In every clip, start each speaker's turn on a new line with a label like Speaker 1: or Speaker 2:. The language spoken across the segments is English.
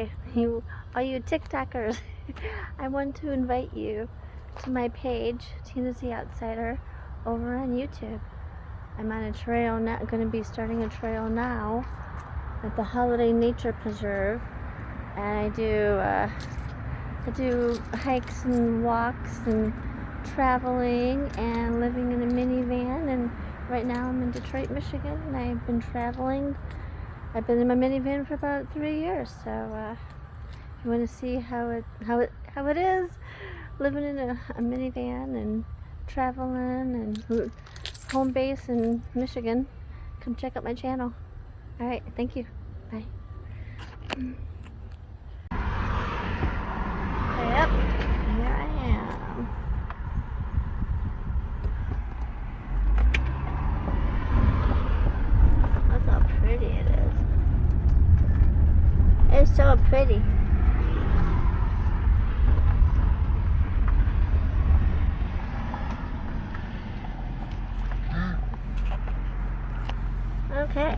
Speaker 1: Hi, all you TikTokers. I want to invite you to my page, Tina's the Outsider, over on YouTube. I'm on a trail now, going to be starting a trail now at the Holiday Nature Preserve, and I do hikes and walks and traveling and living in a minivan. And right now I'm in Detroit, Michigan, and I've been traveling. I've been in my minivan for about 3 years, so if you want to see how it is living in a minivan and traveling and home base in Michigan, come check out my channel. All right, thank you. Bye. Yep, here I am. Look how pretty it is. It's so pretty. Wow. Okay.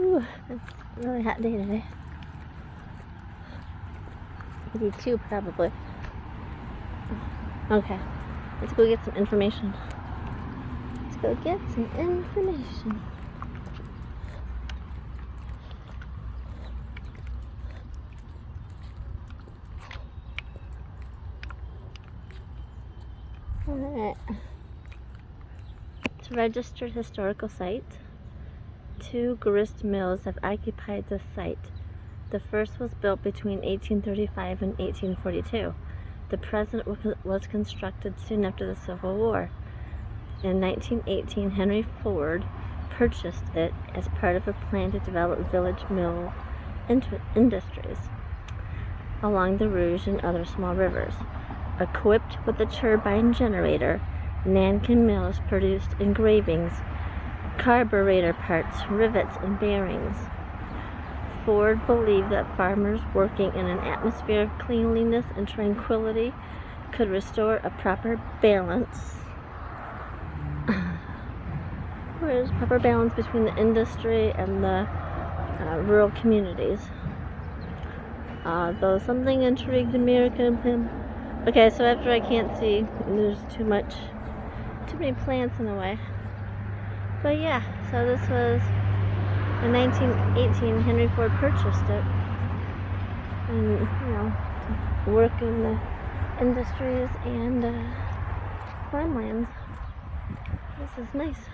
Speaker 1: Ooh, it's a really hot day today. 82 probably. Okay, let's go get some information. Let's go get some information. Alright. It's a registered historical site. 2 grist mills have occupied the site. The first was built between 1835 and 1842. The present was constructed soon after the Civil War. In 1918, Henry Ford purchased it as part of a plan to develop village mill industries along the Rouge and other small rivers. Equipped with a turbine generator, Nankin mills produced engravings, carburetor parts, rivets, and bearings. Ford believed that farmers working in an atmosphere of cleanliness and tranquility could restore a proper balance. There's proper balance between the industry and the rural communities. Though something intrigued American. Okay, so after I can't see, there's too many plants in the way. But yeah, so this was in 1918. Henry Ford purchased it, and to work in the industries and farmlands. This is nice.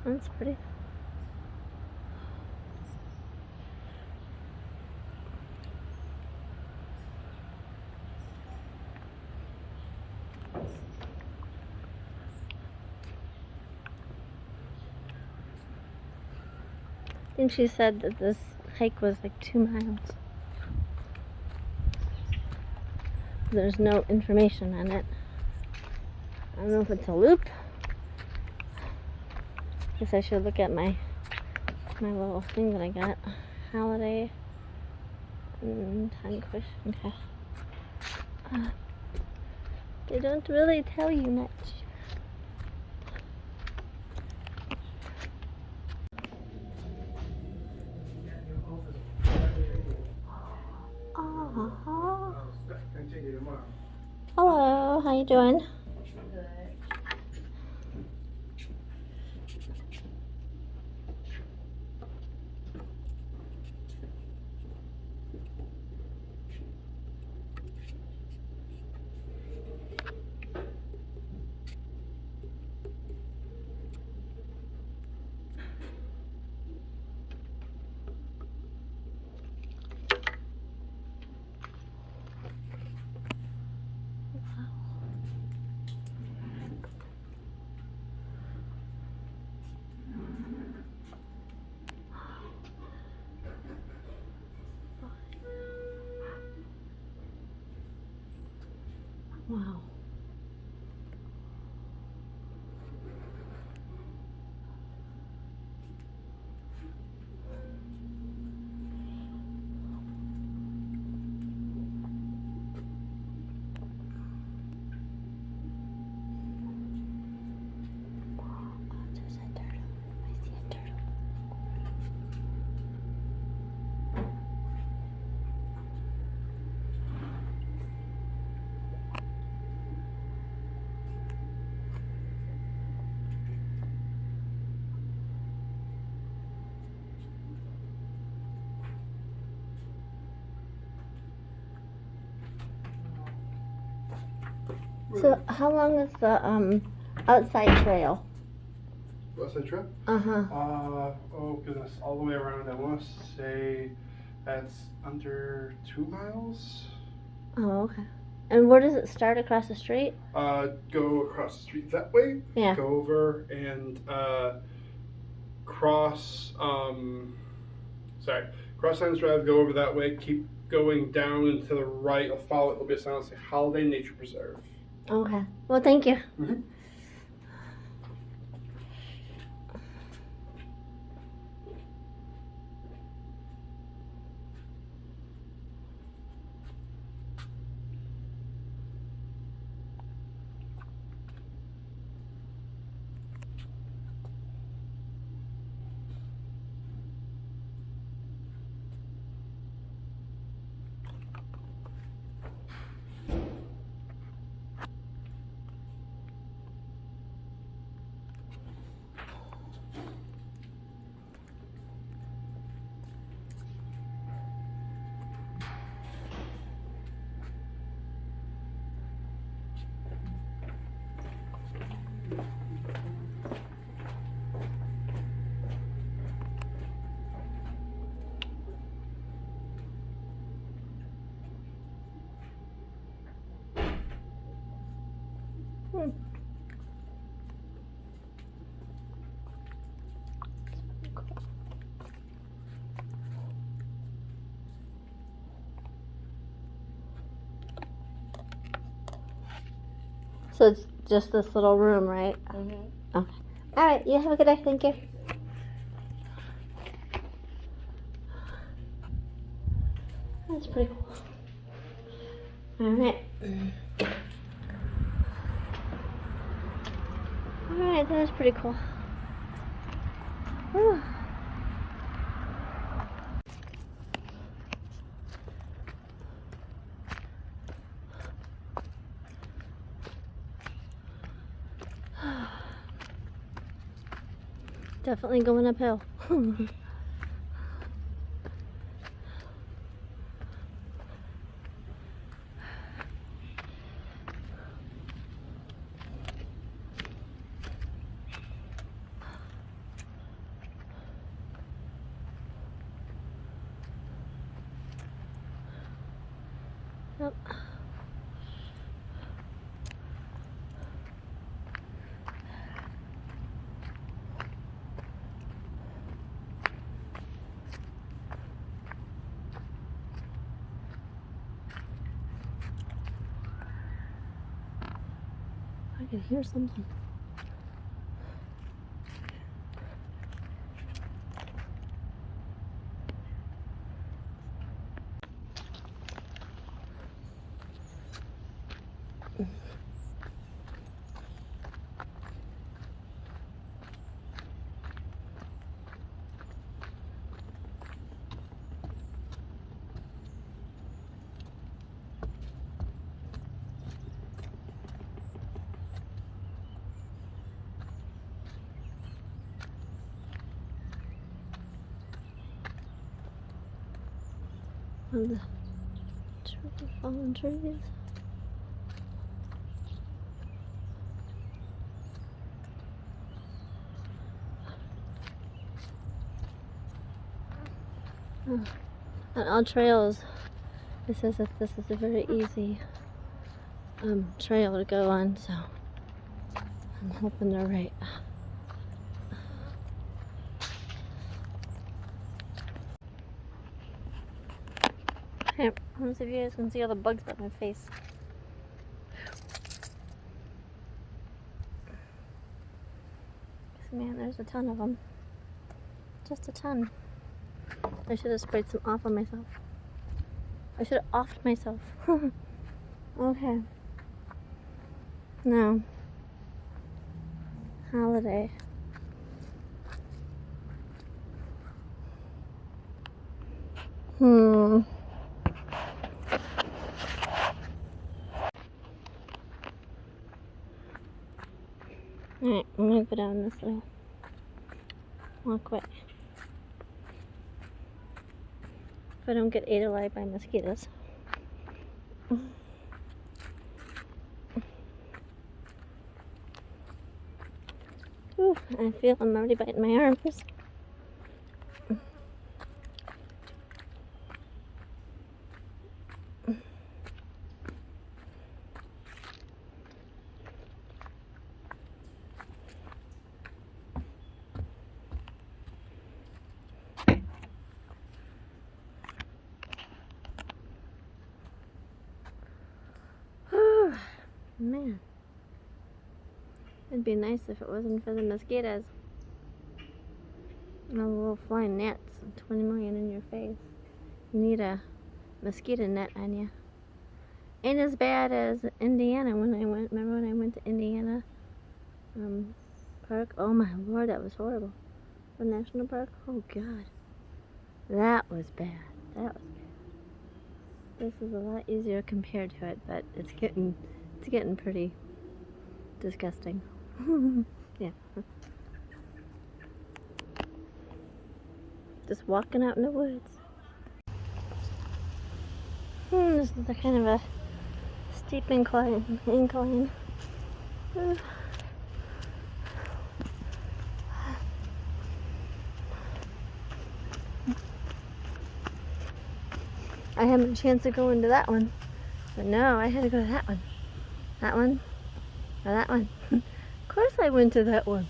Speaker 1: That's pretty. I think she said that this hike was like 2 miles. There's no information on it. I don't know if it's a loop. Guess I should look at my little thing that I got. Holiday and time question. Okay. They don't really tell you much. Oh. Hello, how you doing? Wow. There's a turtle. I see a turtle. So how long is the outside trail?
Speaker 2: Outside trail?
Speaker 1: Uh-huh.
Speaker 2: Oh goodness, all the way around. I want to say that's under 2 miles.
Speaker 1: Oh, okay. And where does it start, across the street?
Speaker 2: Go across the street that way.
Speaker 1: Yeah.
Speaker 2: Go over and cross. Cross Hines Drive. Go over that way. Keep going down and to the right. I'll follow it. There'll be a sign that says Holiday Nature Preserve.
Speaker 1: Okay. Well, thank you.
Speaker 2: Mm-hmm.
Speaker 1: So it's just this little room, right?
Speaker 2: Mm-hmm.
Speaker 1: Okay. All right. You have a good day. Thank you. That's pretty cool. All right. All right. That was pretty cool. Whew. Definitely going uphill. Yep. I can hear something. On the fallen trees. And on trails, it says that this is a very easy trail to go on, so I'm hoping they're right. Here, let's see if you guys can see all the bugs on my face. Man, there's a ton of them. Just a ton. I should have sprayed some off on myself. I should have offed myself. Okay. Now, holiday. Alright, I'm gonna go down this little walkway. If I don't get ate alive by mosquitoes. Ooh, I feel I'm already biting my arms. Man, it'd be nice if it wasn't for the mosquitoes. And all the little flying gnats, 20 million in your face. You need a mosquito net on you. Ain't as bad as Indiana when I went. Remember when I went to Indiana Park? Oh my lord, that was horrible. The national park? Oh god, that was bad. That was bad. This is a lot easier compared to it, but it's getting pretty disgusting. Yeah. Just walking out in the woods. This is a kind of a steep incline. I had a chance to go into that one, but no, I had to go to that one. That one, or that one. Of course I went to that one.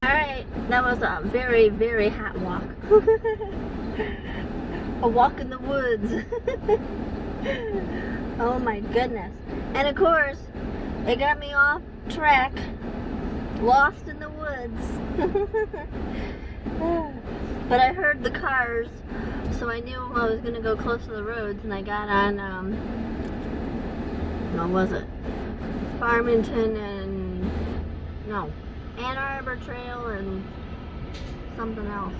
Speaker 1: Alright, that was a very, very hot walk. A walk in the woods. Oh my goodness. And of course, it got me off track. Lost in the woods. But I heard the cars, so I knew I was going to go close to the roads, and I got on, what was it? Farmington and, no, Ann Arbor Trail and something else.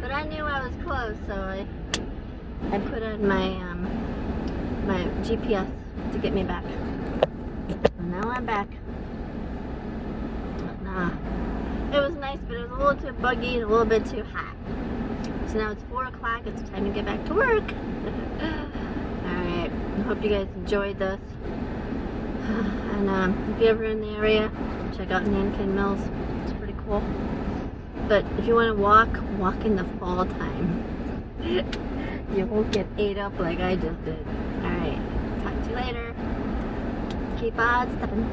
Speaker 1: But I knew I was close, so I put on my my GPS to get me back. And now I'm back. Nah. It was nice, but it was a little too buggy and a little bit too hot. So now it's 4 o'clock, it's time to get back to work. Alright, I hope you guys enjoyed this. And if you're ever in the area, check out Nankin Mills. It's pretty cool. But if you want to walk in the fall time. You won't get ate up like I just did. Alright, talk to you later. Keep on stepping.